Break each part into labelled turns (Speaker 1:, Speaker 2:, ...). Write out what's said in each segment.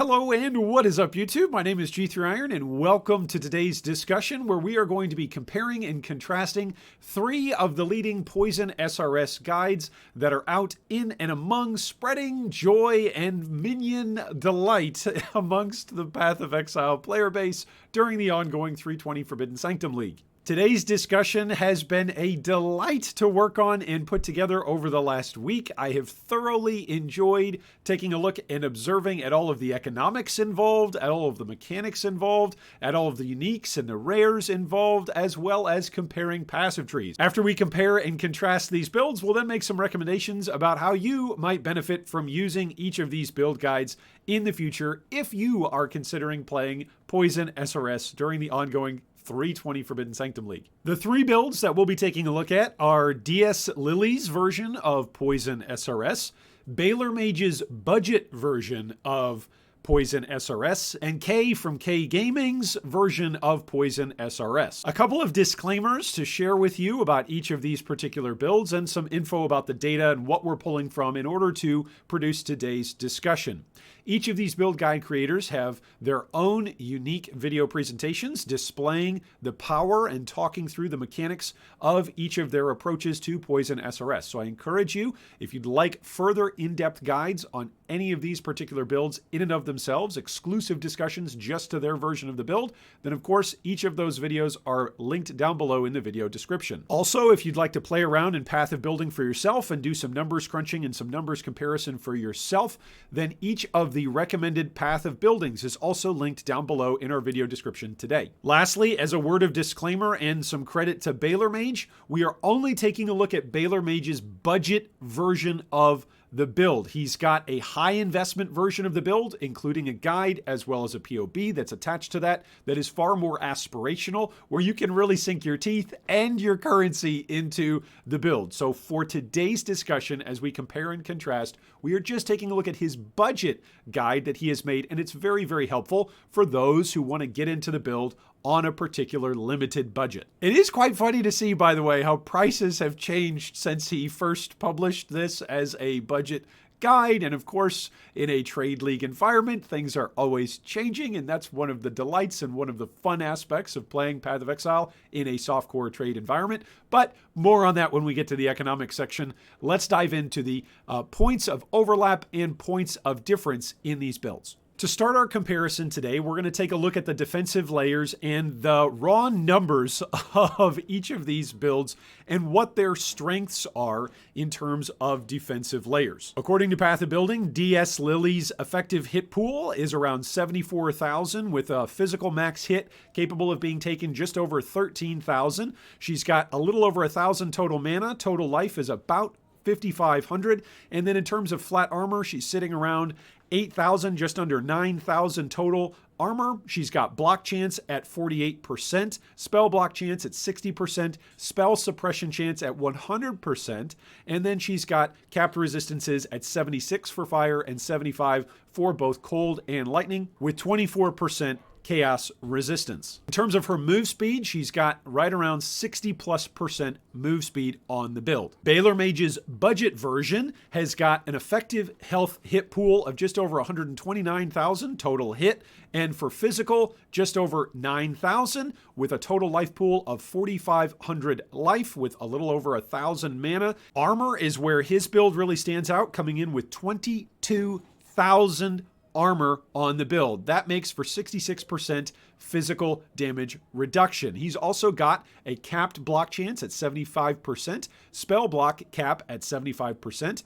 Speaker 1: Hello and what is up YouTube? My name is G3Iron and welcome to today's discussion where we are going to be comparing and contrasting 3 of the leading Poison SRS guides that are out in and among, spreading joy and minion delight amongst the Path of Exile player base during the ongoing 320 Forbidden Sanctum League. Today's discussion has been a delight to work on and put together over the last week. I have thoroughly enjoyed taking a look and observing at all of the economics involved, at all of the mechanics involved, at all of the uniques and the rares involved, as well as comparing passive trees. After we compare and contrast these builds, we'll then make some recommendations about how you might benefit from using each of these build guides in the future if you are considering playing Poison SRS during the ongoing 320 Forbidden Sanctum League. The 3 builds that we'll be taking a look at are DS Lily's version of Poison SRS, BalorMage's budget version of Poison SRS, and K from K Gaming's version of Poison SRS. A couple of disclaimers to share with you about each of these particular builds and some info about the data and what we're pulling from in order to produce today's discussion. Each of these build guide creators have their own unique video presentations displaying the power and talking through the mechanics of each of their approaches to Poison SRS. So I encourage you, if you'd like further in-depth guides on any of these particular builds in and of themselves, exclusive discussions just to their version of the build, then of course each of those videos are linked down below in the video description. Also, if you'd like to play around in Path of Building for yourself and do some numbers crunching and some numbers comparison for yourself, then each of the recommended Path of Buildings is also linked down below in our video description today. Lastly, as a word of disclaimer and some credit to BalorMage, we are only taking a look at BalorMage's budget version of the build. He's got a high investment version of the build, including a guide as well as a POB that's attached to that is far more aspirational, where you can really sink your teeth and your currency into the build. So for today's discussion, as we compare and contrast, we are just taking a look at his budget guide that he has made, and it's very, very helpful for those who want to get into the build on a particular limited budget. It is quite funny to see, by the way, how prices have changed since he first published this as a budget guide. And of course, in a trade league environment, things are always changing. And that's one of the delights and one of the fun aspects of playing Path of Exile in a softcore trade environment. But more on that when we get to the economic section. Let's dive into the points of overlap and points of difference in these builds. To start our comparison today, we're going to take a look at the defensive layers and the raw numbers of each of these builds and what their strengths are in terms of defensive layers. According to Path of Building, DS Lily's effective hit pool is around 74,000 with a physical max hit capable of being taken just over 13,000. She's got a little over 1,000 total mana. Total life is about 5,500. And then in terms of flat armor, she's sitting around 8,000, just under 9,000 total armor. She's got block chance at 48%, spell block chance at 60%, spell suppression chance at 100%, and then she's got capped resistances at 76 for fire and 75 for both cold and lightning, with 24% chaos resistance. In terms of her move speed, she's got right around 60+% move speed on the build. BalorMage's budget version has got an effective health hit pool of just over 129,000 total hit, and for physical, just over 9,000 with a total life pool of 4,500 life with a little over 1,000 mana. Armor is where his build really stands out, coming in with 22,000 armor on the build. That makes for 66% physical damage reduction. He's also got a capped block chance at 75%, spell block cap at 75%,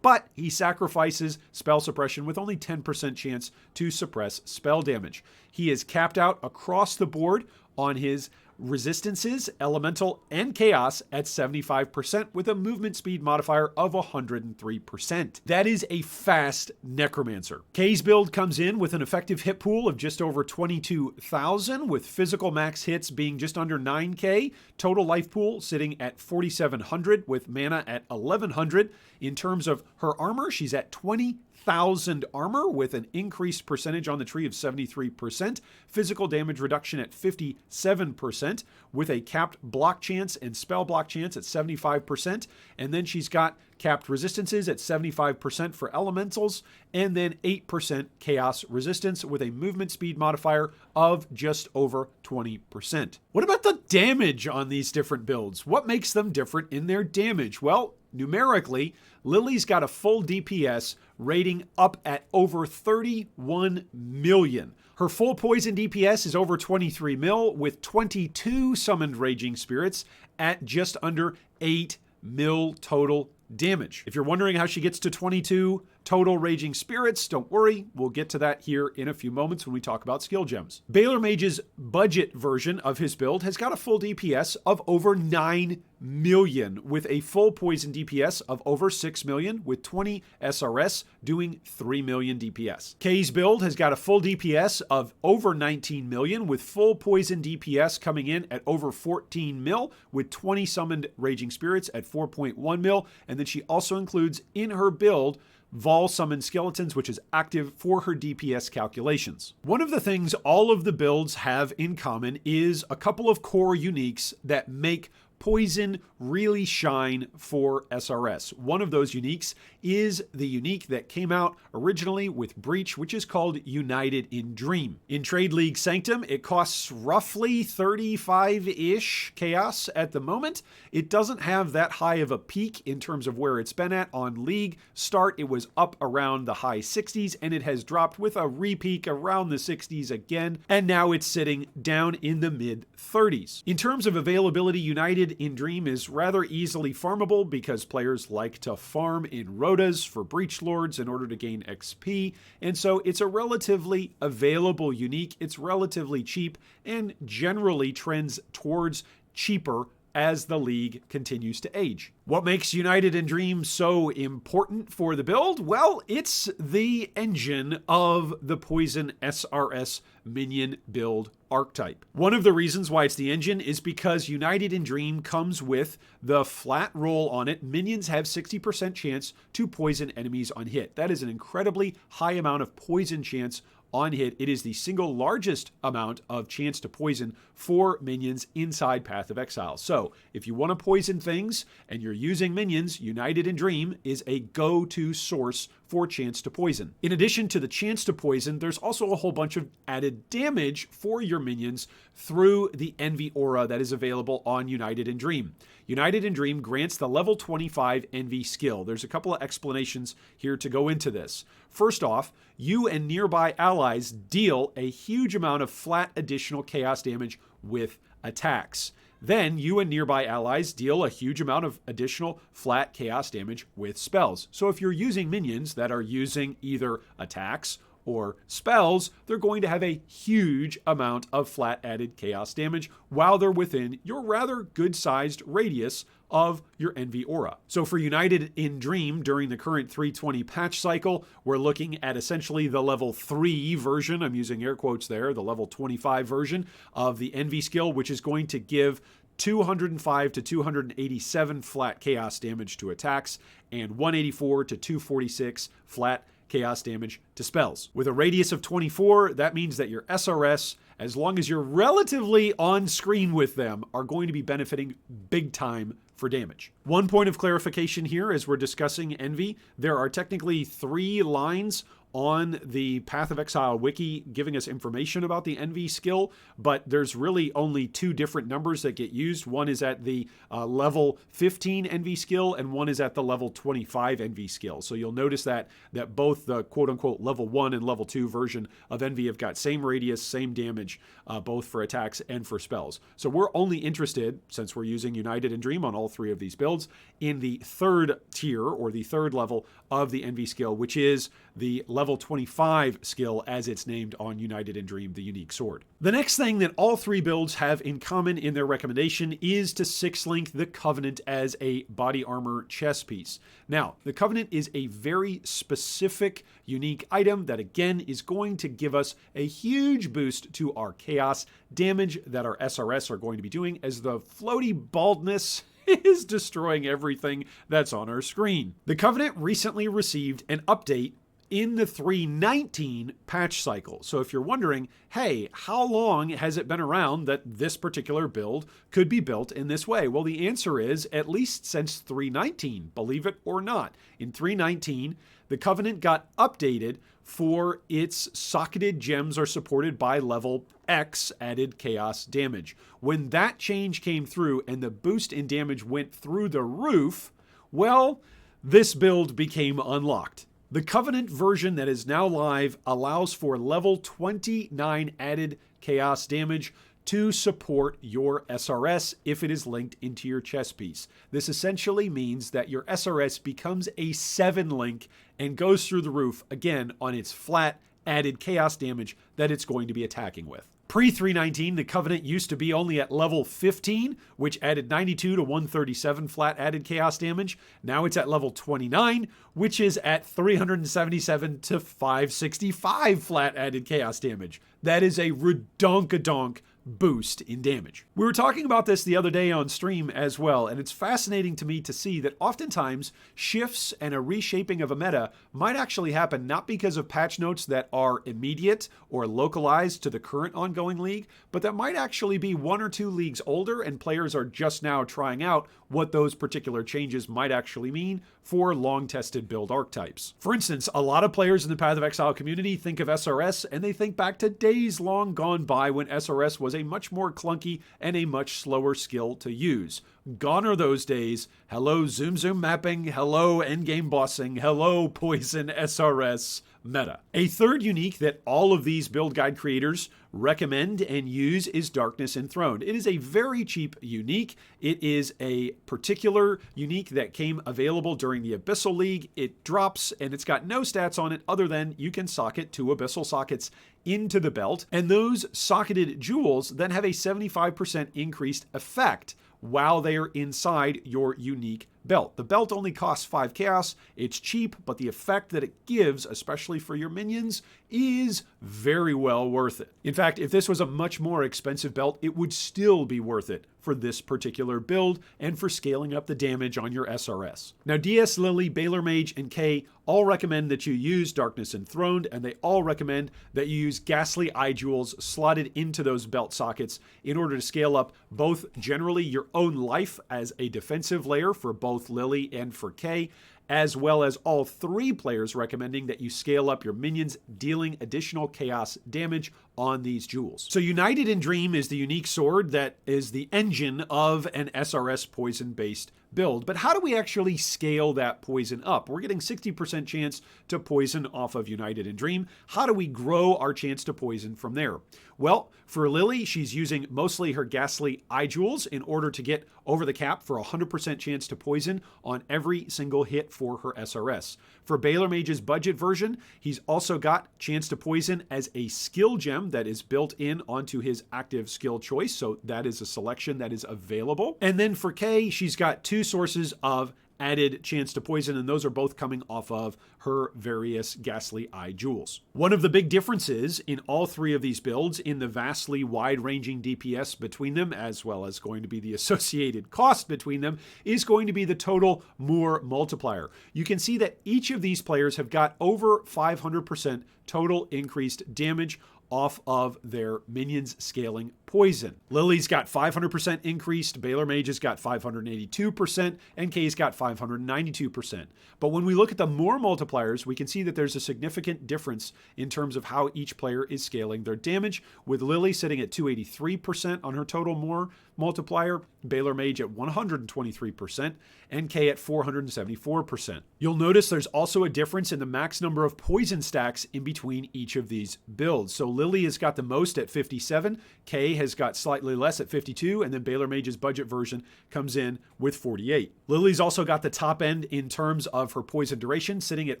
Speaker 1: but he sacrifices spell suppression with only 10% chance to suppress spell damage. He is capped out across the board on his resistances, elemental, and chaos at 75% with a movement speed modifier of 103%. That is a fast necromancer. K's build comes in with an effective hit pool of just over 22,000 with physical max hits being just under 9k, total life pool sitting at 4,700 with mana at 1,100. In terms of her armor, she's at 20,000 1000 armor with an increased percentage on the tree of 73%, physical damage reduction at 57%, with a capped block chance and spell block chance at 75%, and then she's got capped resistances at 75% for elementals, and then 8% chaos resistance with a movement speed modifier of just over 20%. What about the damage on these different builds? What makes them different in their damage? Well, numerically, Lily's got a full DPS rating up at over 31 million. Her full poison DPS is over 23 mil, with 22 summoned Raging Spirits at just under 8 mil total damage. If you're wondering how she gets to 22 total Raging Spirits, don't worry, we'll get to that here in a few moments when we talk about skill gems. BalorMage's budget version of his build has got a full DPS of over 9 million, with a full poison DPS of over 6 million, with 20 SRS doing 3 million DPS. Kay's build has got a full DPS of over 19 million, with full poison DPS coming in at over 14 mil, with 20 summoned Raging Spirits at 4.1 mil, and then she also includes in her build Vol Summon Skeletons, which is active for her DPS calculations. One of the things all of the builds have in common is a couple of core uniques that make Poison really shine for SRS. One of those uniques is the unique that came out originally with Breach, which is called United in Dream. In Trade League Sanctum, it costs roughly 35-ish chaos at the moment. It doesn't have that high of a peak in terms of where it's been at. On League start, it was up around the high 60s, and it has dropped with a re-peak around the 60s again, and now it's sitting down in the mid 30s. In terms of availability, United in Dream is rather easily farmable because players like to farm in Rotas for Breach Lords in order to gain XP, and so it's a relatively available unique. It's relatively cheap and generally trends towards cheaper as the league continues to age. What makes United in Dream so important for the build? Well, it's the engine of the Poison SRS Minion build archetype. One of the reasons why it's the engine is because United in Dream comes with the flat roll on it. Minions have 60% chance to poison enemies on hit. That is an incredibly high amount of poison chance on hit. It is the single largest amount of chance to poison for minions inside Path of Exile. So if you want to poison things and you're using minions, United in Dream is a go-to source for chance to poison. In addition to the chance to poison, there's also a whole bunch of added damage for your minions through the Envy aura that is available on United in Dream. United in Dream grants the level 25 Envy skill. There's a couple of explanations here to go into this. First off, you and nearby allies deal a huge amount of flat additional chaos damage with attacks. Then you and nearby allies deal a huge amount of additional flat chaos damage with spells. So if you're using minions that are using either attacks or spells, they're going to have a huge amount of flat added chaos damage while they're within your rather good-sized radius of your Envy aura. So for United in Dream during the current 320 patch cycle, we're looking at essentially the level 3 version, I'm using air quotes there, the level 25 version of the Envy skill, which is going to give 205 to 287 flat chaos damage to attacks and 184 to 246 flat chaos damage to spells. With a radius of 24, that means that your SRS, as long as you're relatively on screen with them, are going to be benefiting big time for damage. One point of clarification here as we're discussing Envy, there are technically 3 lines on the Path of Exile wiki giving us information about the Envy skill, but there's really only 2 different numbers that get used. One is at the level 15 Envy skill, and one is at the level 25 Envy skill. So you'll notice that both the quote-unquote level 1 and level 2 version of Envy have got same radius, same damage, both for attacks and for spells. So we're only interested, since we're using United in Dream on all 3 of these builds, in the 3rd tier, or the 3rd level of the Envy skill, which is the level 25 skill as it's named on United in Dream, the unique sword. The next thing that all 3 builds have in common in their recommendation is to 6-link the Covenant as a body armor chess piece. Now, the Covenant is a very specific, unique item that again is going to give us a huge boost to our chaos damage that our SRS are going to be doing, as the floaty baldness is destroying everything that's on our screen. The Covenant recently received an update in the 3.19 patch cycle. So if you're wondering, hey, how long has it been around that this particular build could be built in this way? Well, the answer is at least since 3.19, believe it or not. In 3.19, the Covenant got updated for its socketed gems are supported by level X added chaos damage. When that change came through and the boost in damage went through the roof, well, this build became unlocked. The Covenant version that is now live allows for level 29 added chaos damage to support your SRS if it is linked into your chess piece. This essentially means that your SRS becomes a 7 link and goes through the roof again on its flat added chaos damage that it's going to be attacking with. Pre-3.19, the Covenant used to be only at level 15, which added 92 to 137 flat added chaos damage. Now it's at level 29, which is at 377 to 565 flat added chaos damage. That is a redonkadonk boost in damage. We were talking about this the other day on stream as well, and it's fascinating to me to see that oftentimes shifts and a reshaping of a meta might actually happen not because of patch notes that are immediate or localized to the current ongoing league, but that might actually be 1 or 2 leagues older and players are just now trying out what those particular changes might actually mean for long-tested build archetypes. For instance, a lot of players in the Path of Exile community think of SRS and they think back to days long gone by when SRS was a much more clunky and a much slower skill to use. Gone are those days. Hello zoom mapping, hello endgame bossing, hello poison SRS meta. A third unique that all of these build guide creators recommend and use is Darkness Enthroned. It is a very cheap unique. It is a particular unique that came available during the Abyssal League. It drops and it's got no stats on it other than you can socket 2 Abyssal sockets into the belt, and those socketed jewels then have a 75% increased effect while they are inside your unique belt. The belt only costs 5 chaos. It's cheap, but the effect that it gives, especially for your minions, is very well worth it. In fact, if this was a much more expensive belt, it would still be worth it for this particular build and for scaling up the damage on your SRS. Now, DS, Lily, BalorMage, and K all recommend that you use Darkness Enthroned, and they all recommend that you use Ghastly Eye Jewels slotted into those belt sockets in order to scale up both generally your own life as a defensive layer for both Lily and for K, as well as all 3 players recommending that you scale up your minions, dealing additional chaos damage on these jewels. So United in Dream is the unique sword that is the engine of an SRS poison-based build. But how do we actually scale that poison up? We're getting 60% chance to poison off of United in Dream. How do we grow our chance to poison from there? Well, for Lily, she's using mostly her Ghastly Eye Jewels in order to get over the cap for 100% chance to poison on every single hit for her SRS. For BalorMage's budget version, he's also got chance to poison as a skill gem that is built in onto his active skill choice, so that is a selection that is available. And then for Kay, she's got 2 sources of added chance to poison, and those are both coming off of her various Ghastly Eye Jewels. One of the big differences in all 3 of these builds in the vastly wide-ranging DPS between them, as well as going to be the associated cost between them, is going to be the total Moore multiplier. You can see that each of these players have got over 500% total increased damage off of their minions scaling poison. Lily's got 500% increased, BalorMage has got 582%, and Kay's got 592%. But when we look at the Moore multipliers, we can see that there's a significant difference in terms of how each player is scaling their damage, with Lily sitting at 283% on her total Moore multiplier, BalorMage at 123%, and Kay at 474%. You'll notice there's also a difference in the max number of poison stacks in between each of these builds. So Lily has got the most at 57, Kay has got slightly less at 52, and then BalorMage's budget version comes in with 48. Lily's also got the top end in terms of her poison duration, sitting at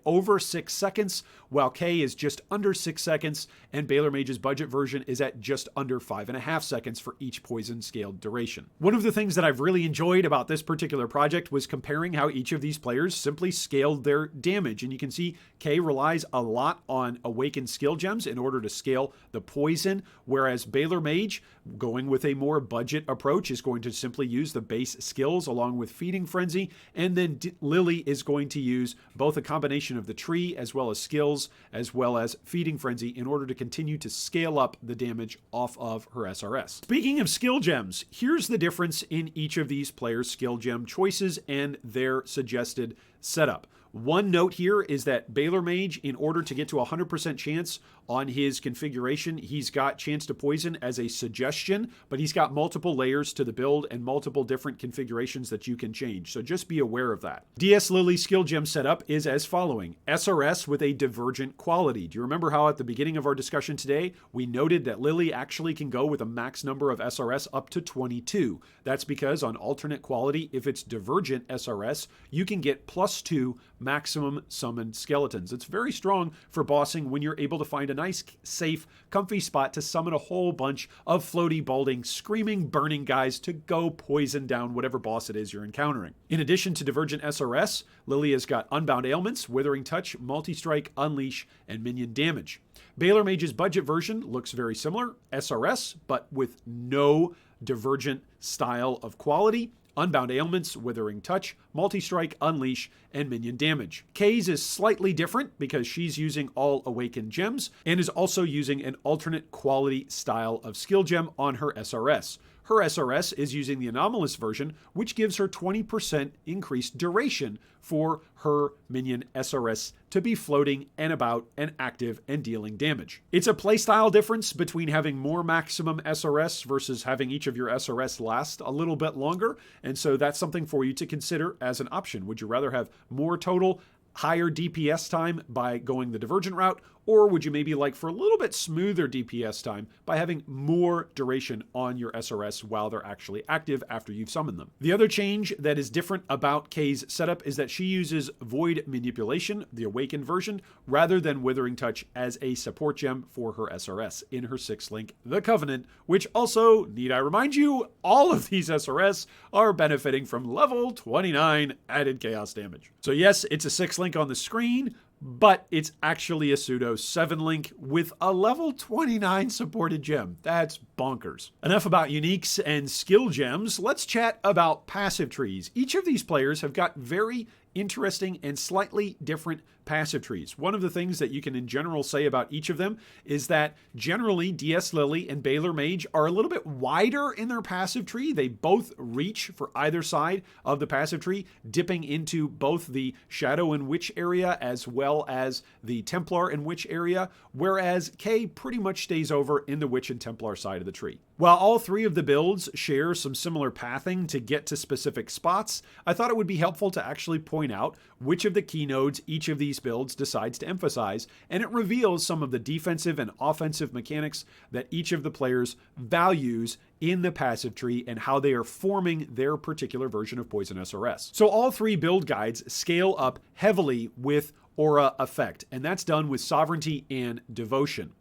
Speaker 1: over 6 seconds, while Kay is just under 6 seconds, and BalorMage's budget version is at just under 5.5 seconds for each poison scaled duration. One of the things that I've really enjoyed about this particular project was comparing how each of these players simply scaled their damage. And you can see Kay relies a lot on awakened skill gems in order to scale the poison, whereas BalorMage, going with a more budget approach, is going to simply use the base skills along with Feeding Frenzy, and then Lily is going to use both a combination of the tree as well as skills as well as Feeding Frenzy in order to continue to scale up the damage off of her SRS. Speaking of skill gems, here's the difference in each of these players' skill gem choices and their suggested setup. One note here is that BalorMage, in order to get to 100% chance on his configuration, he's got chance to poison as a suggestion, but he's got multiple layers to the build and multiple different configurations that you can change. So just be aware of that. DS Lily's skill gem setup is as following: SRS with a divergent quality. Do you remember how at the beginning of our discussion today, we noted that Lily actually can go with a max number of SRS up to 22? That's because on alternate quality, if it's divergent SRS, you can get +2 maximum summoned skeletons. It's very strong for bossing when you're able to find a nice, safe, comfy spot to summon a whole bunch of floaty, balding, screaming, burning guys to go poison down whatever boss it is you're encountering. In addition to divergent SRS, Lily has got Unbound Ailments, Withering Touch, Multi-Strike, Unleash, and Minion Damage. BalorMage's budget version looks very similar, SRS, but with no divergent style of quality. Unbound Ailments, Withering Touch, Multi-Strike, Unleash, and Minion Damage. Kay's is slightly different because she's using all Awakened Gems and is also using an alternate quality style of skill gem on her SRS. Her SRS is using the anomalous version, which gives her 20% increased duration for her minion SRS to be floating and about and active and dealing damage. It's a playstyle difference between having more maximum SRS versus having each of your SRS last a little bit longer, and so that's something for you to consider as an option. Would you rather have more total, higher DPS time by going the divergent route, or would you maybe like for a little bit smoother DPS time by having more duration on your SRS while they're actually active after you've summoned them? The other change that is different about Kay's setup is that she uses Void Manipulation, the Awakened version, rather than Withering Touch as a support gem for her SRS in her 6th link, The Covenant, which also, need I remind you, all of these SRS are benefiting from level 29 added chaos damage. So yes, it's a 6th link on the screen, but it's actually a pseudo 7 link with a level 29 supported gem. That's bonkers. Enough about uniques and skill gems. Let's chat about passive trees. Each of these players have got very interesting and slightly different passive trees. One of the things that you can in general say about each of them is that generally DS Lily and BalorMage are a little bit wider in their passive tree. They both reach for either side of the passive tree, dipping into both the Shadow and Witch area as well as the Templar and Witch area, whereas Kay pretty much stays over in the Witch and Templar side of the tree. While all three of the builds share some similar pathing to get to specific spots, I thought it would be helpful to actually point out which of the key nodes each of these builds decides to emphasize, and it reveals some of the defensive and offensive mechanics that each of the players values in the passive tree and how they are forming their particular version of Poison SRS. So all three build guides scale up heavily with Aura Effect, and that's done with Sovereignty and Devotion.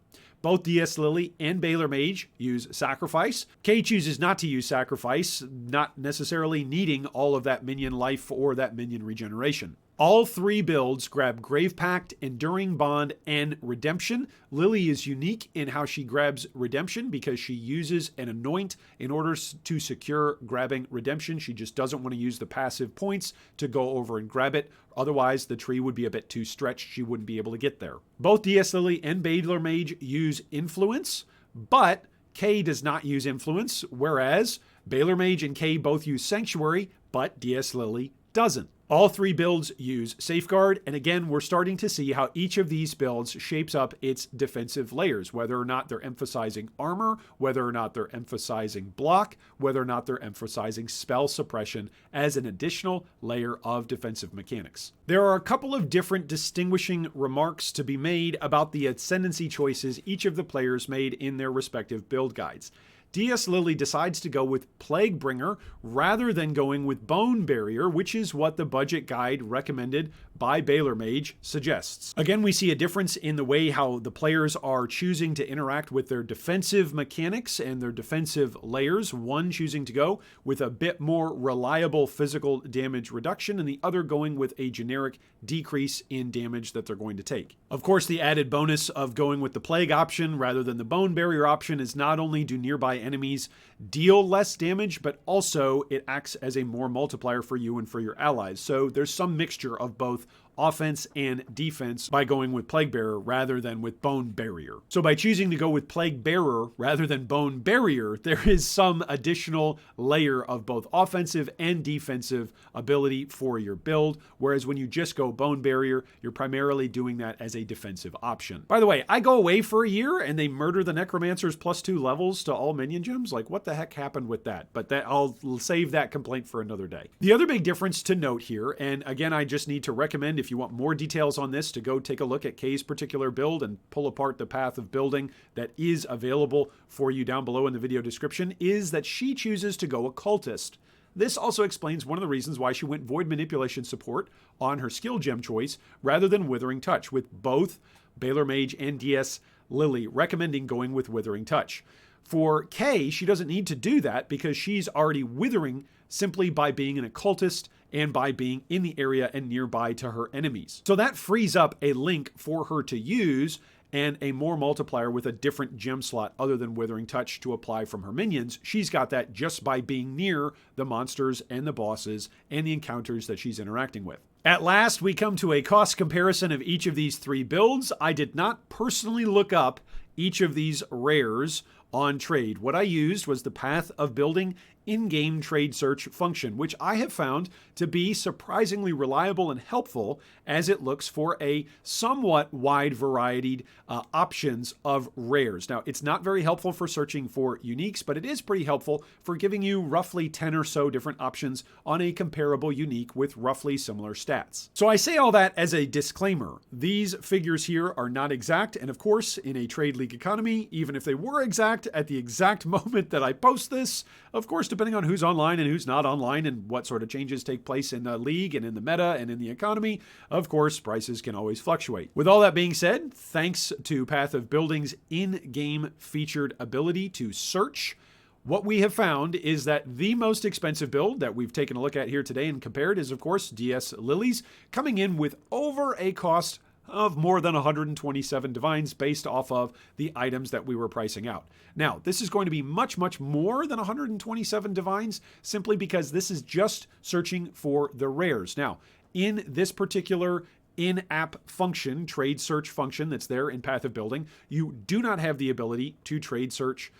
Speaker 1: Both DS Lily and BalorMage use Sacrifice. Kay chooses not to use Sacrifice, not necessarily needing all of that minion life or that minion regeneration. All three builds grab Grave Pact, Enduring Bond, and Redemption. Lily is unique in how she grabs Redemption because she uses an Anoint in order to secure grabbing Redemption. She just doesn't want to use the passive points to go over and grab it. Otherwise, the tree would be a bit too stretched. She wouldn't be able to get there. Both DS Lily and BalorMage use Influence, but Kay does not use Influence, whereas BalorMage and Kay both use Sanctuary, but DS Lily doesn't. All three builds use Safeguard, and again, we're starting to see how each of these builds shapes up its defensive layers, whether or not they're emphasizing armor, whether or not they're emphasizing block, whether or not they're emphasizing spell suppression as an additional layer of defensive mechanics. There are a couple of different distinguishing remarks to be made about the Ascendancy choices each of the players made in their respective build guides. DS Lily decides to go with Plaguebringer rather than going with Bone Barrier, which is what the budget guide recommended by BalorMage suggests. Again, we see a difference in the way how the players are choosing to interact with their defensive mechanics and their defensive layers. One choosing to go with a bit more reliable physical damage reduction, and the other going with a generic decrease in damage that they're going to take. Of course, the added bonus of going with the plague option rather than the bone barrier option is not only do nearby enemies deal less damage, but also it acts as a more multiplier for you and for your allies. So there's some mixture of both offense and defense by going with Plague Bearer rather than with Bone Barrier. So by choosing to go with Plague Bearer rather than Bone Barrier, there is some additional layer of both offensive and defensive ability for your build, whereas when you just go Bone Barrier, you're primarily doing that as a defensive option. By the way, I go away for a year and they murder the Necromancer's +2 levels to all minion gems. Like, what the heck happened with that? But I'll save that complaint for another day. The other big difference to note here, and again, I just need to recommend if you want more details on this to go take a look at Kay's particular build and pull apart the path of building that is available for you down below in the video description, is that she chooses to go Occultist. This also explains one of the reasons why she went Void Manipulation support on her skill gem choice rather than Withering Touch, with both BalorMage and DS Lily recommending going with Withering Touch. For Kay, she doesn't need to do that because she's already withering simply by being an occultist and by being in the area and nearby to her enemies. So that frees up a link for her to use and a more multiplier with a different gem slot other than Withering Touch to apply from her minions. She's got that just by being near the monsters and the bosses and the encounters that she's interacting with. At last, we come to a cost comparison of each of these three builds. I did not personally look up each of these rares on trade. What I used was the Path of Building in-game trade search function, which I have found to be surprisingly reliable and helpful as it looks for a somewhat wide variety options of rares. Now, it's not very helpful for searching for uniques, but it is pretty helpful for giving you roughly 10 or so different options on a comparable unique with roughly similar stats. So I say all that as a disclaimer. These figures here are not exact, and of course, in a trade league economy, even if they were exact at the exact moment that I post this, of course, depending on who's online and who's not online and what sort of changes take place in the league and in the meta and in the economy, of course, prices can always fluctuate. With all that being said, thanks to Path of Building's in-game featured ability to search, what we have found is that the most expensive build that we've taken a look at here today and compared is, of course, DS Lily's, coming in with over a cost of more than 127 divines based off of the items that we were pricing out. Now, this is going to be much, much more than 127 divines simply because this is just searching for the rares. Now, in this particular in-app function, trade search function that's there in Path of Building, you do not have the ability to trade search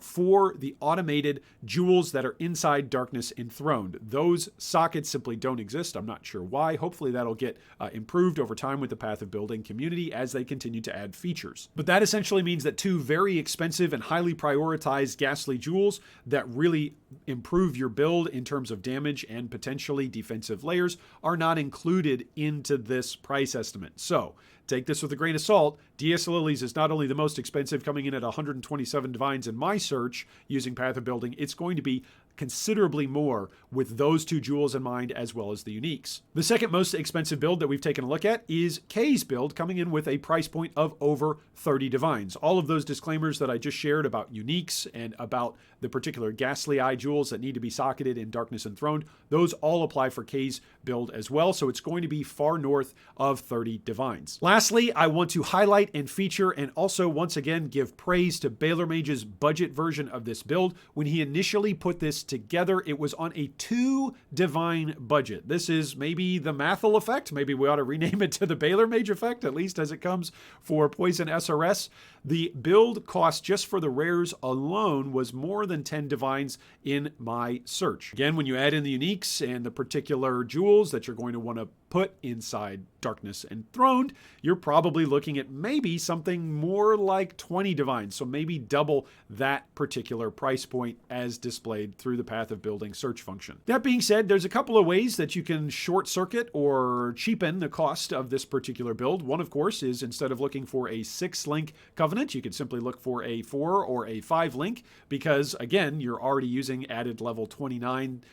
Speaker 1: for the automated jewels that are inside Darkness Enthroned. Those sockets simply don't exist. I'm not sure why. Hopefully that'll get improved over time with the Path of Building community as they continue to add features. But that essentially means that two very expensive and highly prioritized ghastly jewels that really improve your build in terms of damage and potentially defensive layers are not included into this price estimate. So take this with a grain of salt. DS Lily's is not only the most expensive, coming in at 127 divines in my search using Path of Building, it's going to be considerably more with those two jewels in mind as well as the uniques. The second most expensive build that we've taken a look at is Kay's build, coming in with a price point of over 30 divines. All of those disclaimers that I just shared about uniques and about the particular ghastly eye jewels that need to be socketed in Darkness Enthroned, those all apply for Kay's build as well, so it's going to be far north of 30 divines. Lastly, I want to highlight and feature and also once again give praise to BalorMage's budget version of this build. When he initially put this together, it was on a 2 divine budget. This is maybe the Mathel effect. Maybe we ought to rename it to the BalorMage effect, at least as it comes for Poison SRS. The build cost just for the rares alone was more than 10 divines in my search. Again, when you add in the uniques and the particular jewels that you're going to want to put inside Darkness Enthroned, you're probably looking at maybe something more like 20 divines, so maybe double that particular price point as displayed through the Path of Building search function. That being said, there's a couple of ways that you can short circuit or cheapen the cost of this particular build. One, of course, is instead of looking for a 6-link covenant, you could simply look for a 4 or a 5 link because, again, you're already using added level 29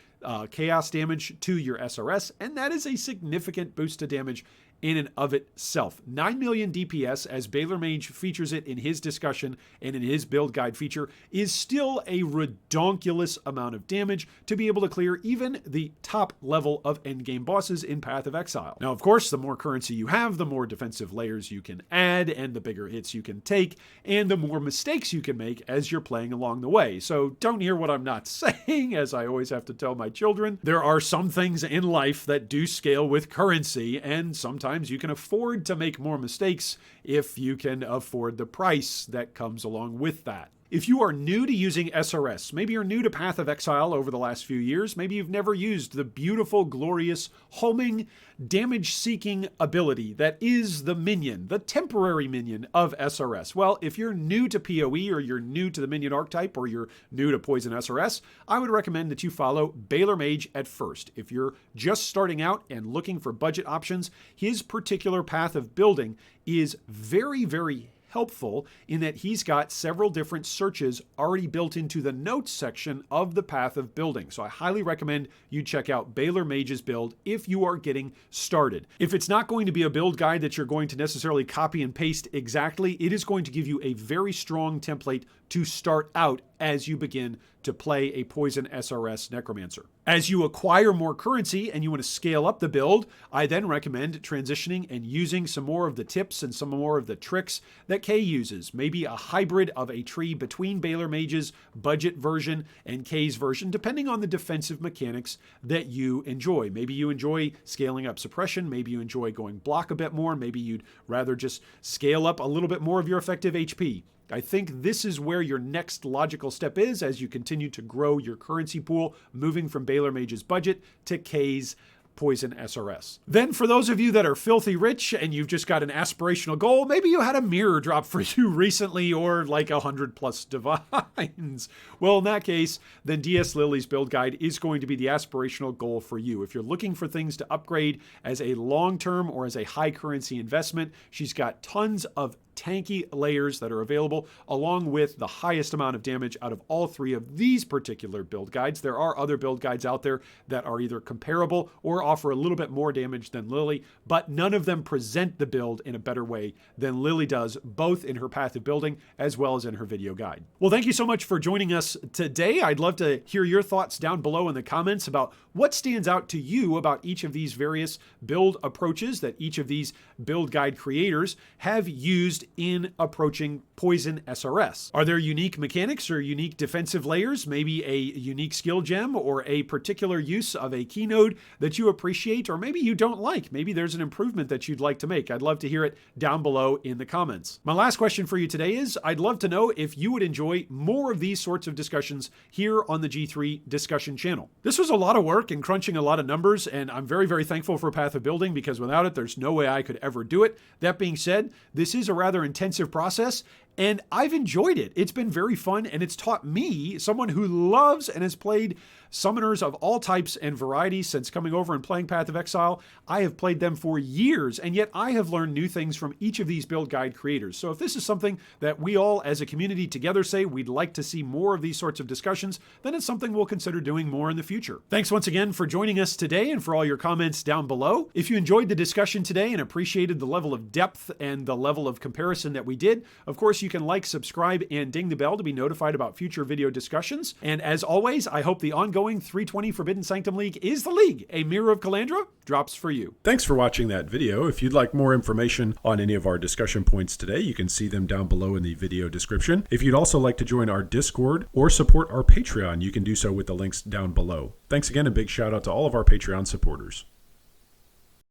Speaker 1: chaos damage to your SRS, and that is a significant boost to damage in and of itself. 9 million DPS, as BalorMage features it in his discussion and in his build guide feature, is still a redonkulous amount of damage to be able to clear even the top level of endgame bosses in Path of Exile. Now, of course, the more currency you have, the more defensive layers you can add, and the bigger hits you can take, and the more mistakes you can make as you're playing along the way. So don't hear what I'm not saying, as I always have to tell my children. There are some things in life that do scale with currency, and sometimes you can afford to make more mistakes if you can afford the price that comes along with that. If you are new to using SRS, maybe you're new to Path of Exile over the last few years, maybe you've never used the beautiful, glorious, homing, damage-seeking ability that is the Minion, the temporary Minion of SRS. Well, if you're new to PoE, or you're new to the Minion archetype, or you're new to Poison SRS, I would recommend that you follow BalorMage at first. If you're just starting out and looking for budget options, his particular path of building is very, very helpful in that he's got several different searches already built into the notes section of the path of building. So I highly recommend you check out BalorMage's build if you are getting started. If it's not going to be a build guide that you're going to necessarily copy and paste exactly, it is going to give you a very strong template to start out as you begin to play a Poison SRS Necromancer. As you acquire more currency and you want to scale up the build, I then recommend transitioning and using some more of the tips and some more of the tricks that Kay uses. Maybe a hybrid of a tree between BalorMage's budget version and Kay's version, depending on the defensive mechanics that you enjoy. Maybe you enjoy scaling up suppression, maybe you enjoy going block a bit more, maybe you'd rather just scale up a little bit more of your effective HP. I think this is where your next logical step is as you continue to grow your currency pool, moving from BalorMage's budget to Kay's Poison SRS. Then for those of you that are filthy rich and you've just got an aspirational goal, maybe you had a mirror drop for you recently, or like 100+ divines. Well, in that case, then DS Lily's build guide is going to be the aspirational goal for you. If you're looking for things to upgrade as a long-term or as a high currency investment, she's got tons of tanky layers that are available, along with the highest amount of damage out of all three of these particular build guides. There are other build guides out there that are either comparable or offer a little bit more damage than Lily, but none of them present the build in a better way than Lily does, both in her path of building as well as in her video guide. Well, thank you so much for joining us today. I'd love to hear your thoughts down below in the comments about what stands out to you about each of these various build approaches that each of these build guide creators have used in approaching Poison SRS. Are there unique mechanics or unique defensive layers, maybe a unique skill gem or a particular use of a key node that you appreciate, or maybe you don't like? Maybe there's an improvement that you'd like to make. I'd love to hear it down below in the comments. My last question for you today is, I'd love to know if you would enjoy more of these sorts of discussions here on the G3 discussion channel. This was a lot of work and crunching a lot of numbers, and I'm very, very thankful for Path of Building, because without it, there's no way I could ever do it. That being said, this is a rather intensive process, and I've enjoyed it. It's been very fun, and it's taught me, someone who loves and has played summoners of all types and varieties since coming over and playing Path of Exile. I have played them for years, and yet I have learned new things from each of these build guide creators. So if this is something that we all as a community together say we'd like to see more of these sorts of discussions, then it's something we'll consider doing more in the future. Thanks once again for joining us today and for all your comments down below. If you enjoyed the discussion today and appreciated the level of depth and the level of comparison that we did, of course you can like, subscribe, and ding the bell to be notified about future video discussions. And as always, I hope the ongoing 320 Forbidden Sanctum League is the League, a Mirror of Calandra, drops for you. Thanks for watching that video. If you'd like more information on any of our discussion points today, you can see them down below in the video description. If you'd also like to join our Discord or support our Patreon, you can do so with the links down below. Thanks again, and big shout out to all of our Patreon supporters.